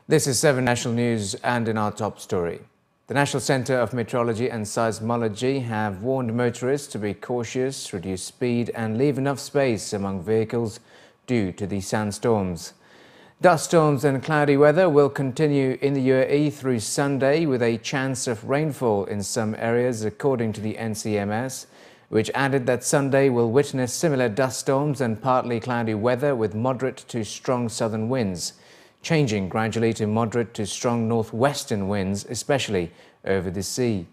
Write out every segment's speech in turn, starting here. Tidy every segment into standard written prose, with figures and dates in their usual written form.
This is 7 National News, and in our top story, the National Centre of Meteorology and Seismology have warned motorists to be cautious, reduce speed and leave enough space among vehicles due to the sandstorms. Dust storms and cloudy weather will continue in the UAE through Sunday, with a chance of rainfall in some areas, according to the NCMS, which added that Sunday will witness similar dust storms and partly cloudy weather with moderate to strong southern winds, changing gradually to moderate to strong northwestern winds, especially over the sea.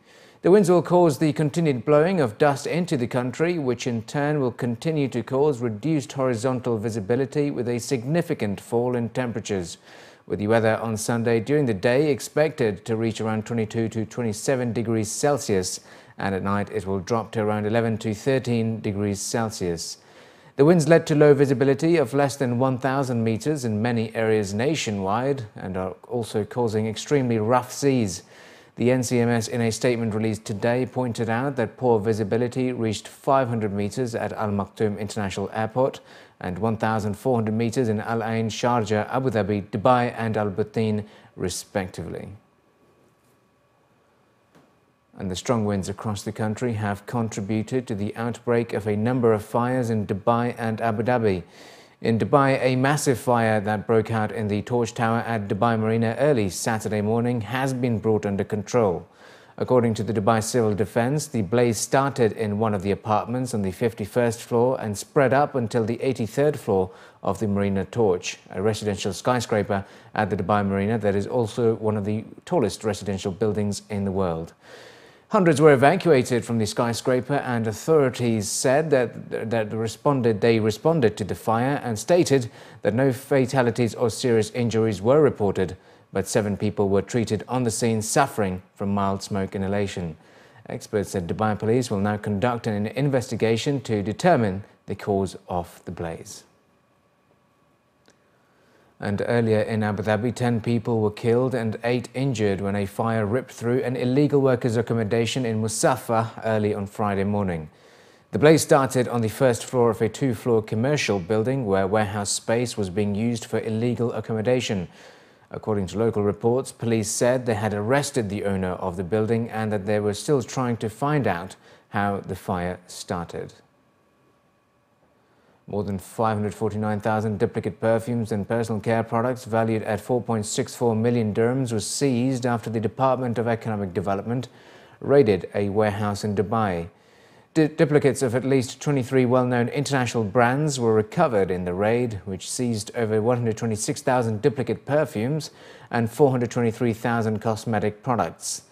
The winds will cause the continued blowing of dust into the country, which in turn will continue to cause reduced horizontal visibility with a significant fall in temperatures, with the weather on Sunday during the day expected to reach around 22 to 27 degrees Celsius, and at night it will drop to around 11 to 13 degrees Celsius. The winds led to low visibility of less than 1,000 meters in many areas nationwide and are also causing extremely rough seas. The NCMS, in a statement released today, pointed out that poor visibility reached 500 meters at Al Maktoum International Airport and 1,400 meters in Al Ain, Sharjah, Abu Dhabi, Dubai and Al Butain, respectively. And the strong winds across the country have contributed to the outbreak of a number of fires in Dubai and Abu Dhabi. In Dubai, a massive fire that broke out in the Torch Tower at Dubai Marina early Saturday morning has been brought under control. According to the Dubai Civil Defence, the blaze started in one of the apartments on the 51st floor and spread up until the 83rd floor of the Marina Torch, a residential skyscraper at the Dubai Marina that is also one of the tallest residential buildings in the world. Hundreds were evacuated from the skyscraper, and authorities said that they responded to the fire and stated that no fatalities or serious injuries were reported, but 7 people were treated on the scene suffering from mild smoke inhalation. Experts said Dubai police will now conduct an investigation to determine the cause of the blaze. And earlier in Abu Dhabi, 10 people were killed and 8 injured when a fire ripped through an illegal workers' accommodation in Musaffa early on Friday morning. The blaze started on the first floor of a 2-floor commercial building where warehouse space was being used for illegal accommodation. According to local reports, police said they had arrested the owner of the building and that they were still trying to find out how the fire started. More than 549,000 duplicate perfumes and personal care products valued at 4.64 million dirhams was seized after the Department of Economic Development raided a warehouse in Dubai. Duplicates of at least 23 well-known international brands were recovered in the raid, which seized over 126,000 duplicate perfumes and 423,000 cosmetic products.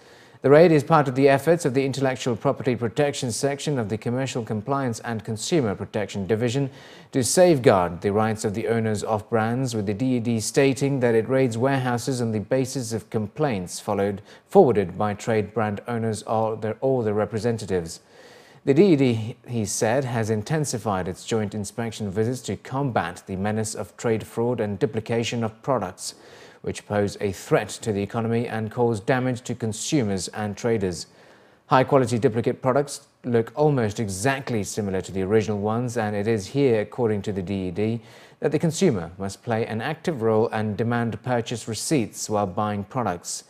The raid is part of the efforts of the Intellectual Property Protection Section of the Commercial Compliance and Consumer Protection Division to safeguard the rights of the owners of brands, with the DED stating that it raids warehouses on the basis of complaints forwarded by trade brand owners or their representatives. The DED, he said, has intensified its joint inspection visits to combat the menace of trade fraud and duplication of products, which pose a threat to the economy and cause damage to consumers and traders. High-quality duplicate products look almost exactly similar to the original ones, and it is here, according to the DED, that the consumer must play an active role and demand purchase receipts while buying products.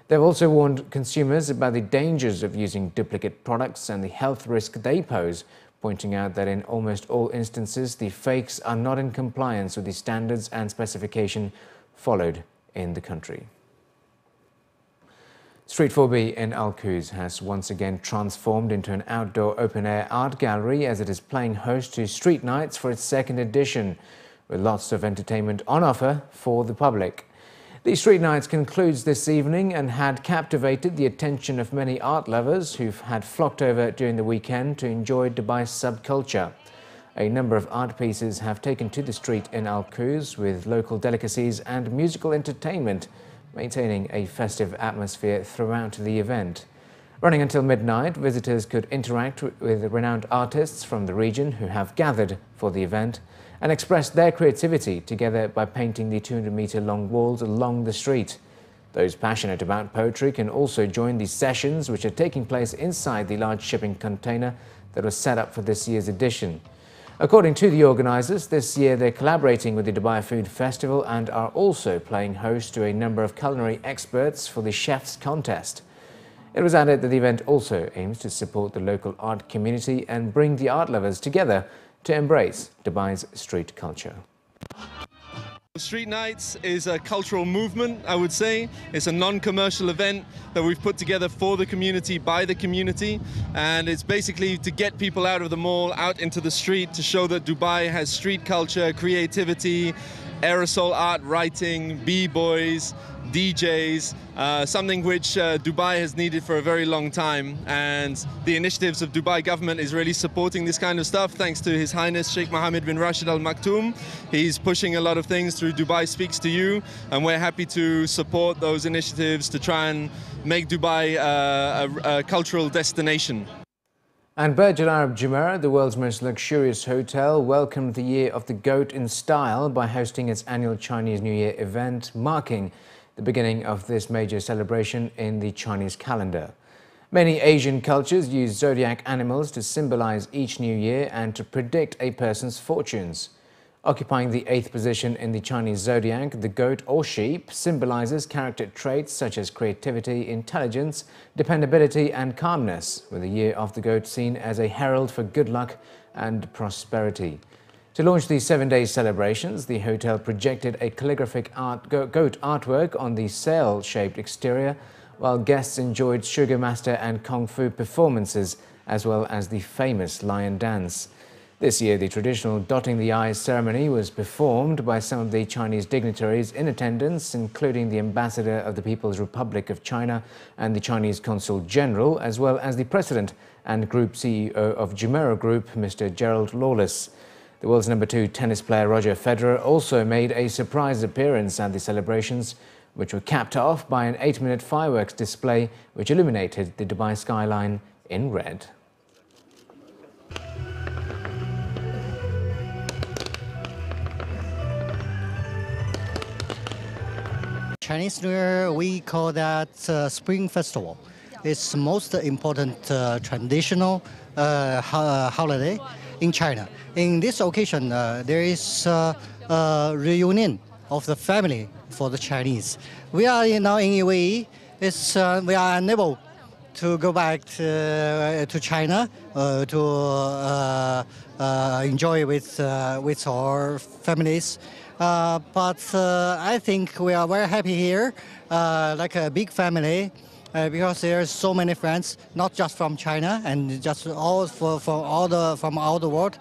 They've also warned consumers about the dangers of using duplicate products and the health risk they pose, pointing out that in almost all instances, the fakes are not in compliance with the standards and specification followed in the country. Street 4B in Al Quoz has once again transformed into an outdoor open-air art gallery as it is playing host to Street Nights for its 2nd edition, with lots of entertainment on offer for the public. The Street Nights concludes this evening and had captivated the attention of many art lovers who had flocked over during the weekend to enjoy Dubai's subculture. A number of art pieces have taken to the street in Al Quoz, with local delicacies and musical entertainment maintaining a festive atmosphere throughout the event. Running until midnight, visitors could interact with renowned artists from the region who have gathered for the event and express their creativity together by painting the 200-meter-long walls along the street. Those passionate about poetry can also join these sessions, which are taking place inside the large shipping container that was set up for this year's edition. According to the organisers, this year they're collaborating with the Dubai Food Festival and are also playing host to a number of culinary experts for the Chefs Contest. It was added that the event also aims to support the local art community and bring the art lovers together to embrace Dubai's street culture. Street Nights is a cultural movement, I would say. It's a non-commercial event that we've put together for the community, by the community, and it's basically to get people out of the mall, out into the street, to show that Dubai has street culture, creativity, aerosol art, writing, b-boys, DJs, something which Dubai has needed for a very long time, and the initiatives of Dubai government is really supporting this kind of stuff thanks to His Highness Sheikh Mohammed bin Rashid Al Maktoum. He's pushing a lot of things through Dubai Speaks to You, and we're happy to support those initiatives to try and make Dubai a cultural destination. And Burj Al Arab Jumeirah, the world's most luxurious hotel, welcomed the Year of the Goat in style by hosting its annual Chinese New Year event, marking the beginning of this major celebration in the Chinese calendar. Many Asian cultures use zodiac animals to symbolize each new year and to predict a person's fortunes. Occupying the 8th position in the Chinese zodiac, the goat or sheep symbolizes character traits such as creativity, intelligence, dependability and calmness, with the Year of the Goat seen as a herald for good luck and prosperity. To launch the 7-day celebrations, the hotel projected a calligraphic goat artwork on the sail-shaped exterior, while guests enjoyed Sugar Master and Kung Fu performances, as well as the famous lion dance. This year, the traditional dotting the I's ceremony was performed by some of the Chinese dignitaries in attendance, including the Ambassador of the People's Republic of China and the Chinese Consul General, as well as the President and Group CEO of Jumeirah Group, Mr. Gerald Lawless. The world's number 2 tennis player Roger Federer also made a surprise appearance at the celebrations, which were capped off by an 8-minute fireworks display which illuminated the Dubai skyline in red. Chinese New Year, we call that Spring Festival. It's the most important traditional holiday in China. In this occasion, there is a reunion of the family for the Chinese. We are now in UAE. We are unable to go back to China to enjoy with our families. But I think we are very happy here, like a big family, because there's so many friends, not just from China and just all from all the world.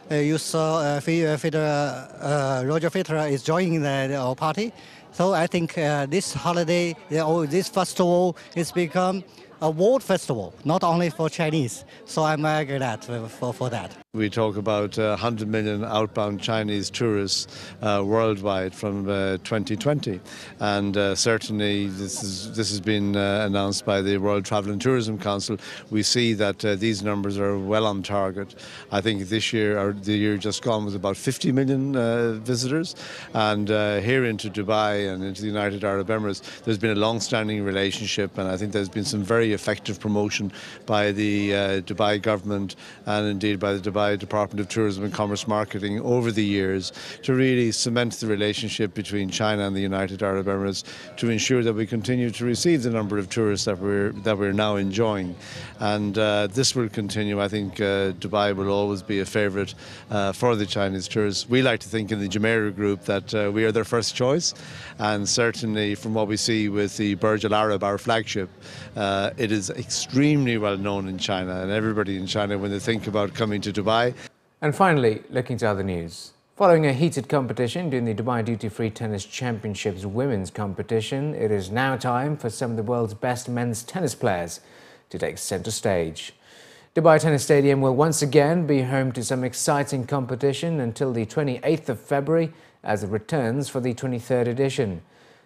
You saw Roger Federer is joining our party. So I think this holiday, this festival, has become a world festival, not only for Chinese. So I'm very glad for that. We talk about 100 million outbound Chinese tourists worldwide from 2020, and certainly this has been announced by the World Travel and Tourism Council. We see that these numbers are well on target. I think this year, or the year just gone, was about 50 million visitors, and here into Dubai and into the United Arab Emirates, there's been a long-standing relationship, and I think there's been some very effective promotion by the Dubai government and indeed by the Dubai Department of Tourism and Commerce Marketing over the years to really cement the relationship between China and the United Arab Emirates, to ensure that we continue to receive the number of tourists that we're now enjoying. And this will continue. I think Dubai will always be a favourite for the Chinese tourists. We like to think in the Jumeirah Group that we are their first choice, and certainly from what we see with the Burj Al Arab, our flagship, it is extremely well known in China, and everybody in China, when they think about coming to Dubai. And finally, looking to other news. Following a heated competition during the Dubai Duty Free Tennis Championships women's competition, it is now time for some of the world's best men's tennis players to take centre stage. Dubai Tennis Stadium will once again be home to some exciting competition until the 28th of February as it returns for the 23rd edition.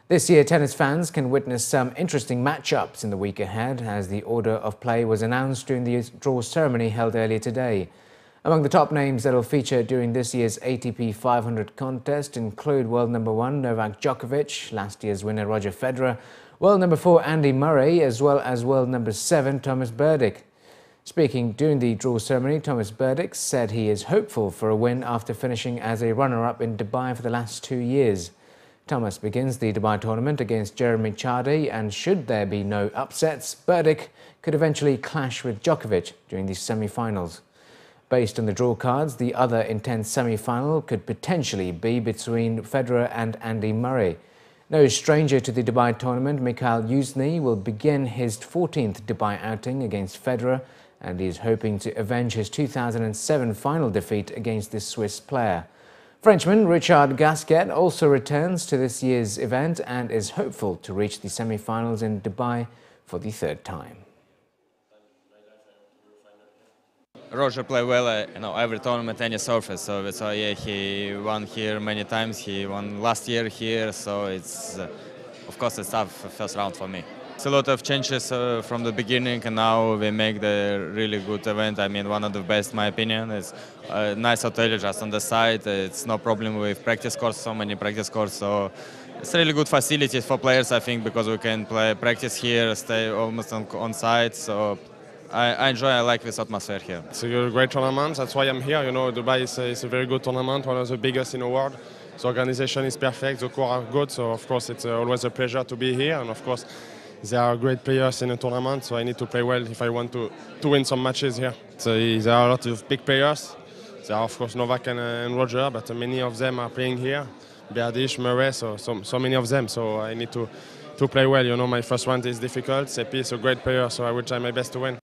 This year, tennis fans can witness some interesting matchups in the week ahead, as the order of play was announced during the draw ceremony held earlier today. Among the top names that will feature during this year's ATP 500 contest include world number 1 Novak Djokovic, last year's winner Roger Federer, world number 4 Andy Murray, as well as world number 7 Thomas Berdych. Speaking during the draw ceremony, Thomas Burdick said he is hopeful for a win after finishing as a runner-up in Dubai for the last 2 years. Thomas begins the Dubai tournament against Jeremy Chardy, and should there be no upsets, Burdick could eventually clash with Djokovic during the semi-finals. Based on the draw cards, the other intense semi-final could potentially be between Federer and Andy Murray. No stranger to the Dubai tournament, Mikhail Yuzny will begin his 14th Dubai outing against Federer, and he is hoping to avenge his 2007 final defeat against the Swiss player. Frenchman Richard Gasquet also returns to this year's event and is hopeful to reach the semi-finals in Dubai for the third time. Roger play well, every tournament, any surface. So yeah, he won here many times. He won last year here, so it's of course it's tough first round for me. It's a lot of changes from the beginning, and now we make the really good event. I mean, one of the best, in my opinion. It's a nice hotel just on the side. It's no problem with practice courts, so many practice courts. So it's really good facilities for players, I think, because we can play practice here, stay almost on site. So I enjoy, I like this atmosphere here. It's a great tournament, that's why I'm here. You know, Dubai is a very good tournament, one of the biggest in the world. The organization is perfect, the courts are good, so of course it's always a pleasure to be here. And of course, there are great players in the tournament, so I need to play well if I want to win some matches here. So there are a lot of big players. There are of course Novak and Roger, but many of them are playing here. Berdych, Murray, so many of them, so I need to play well. You know, my first round is difficult. Sepi is a great player, so I will try my best to win.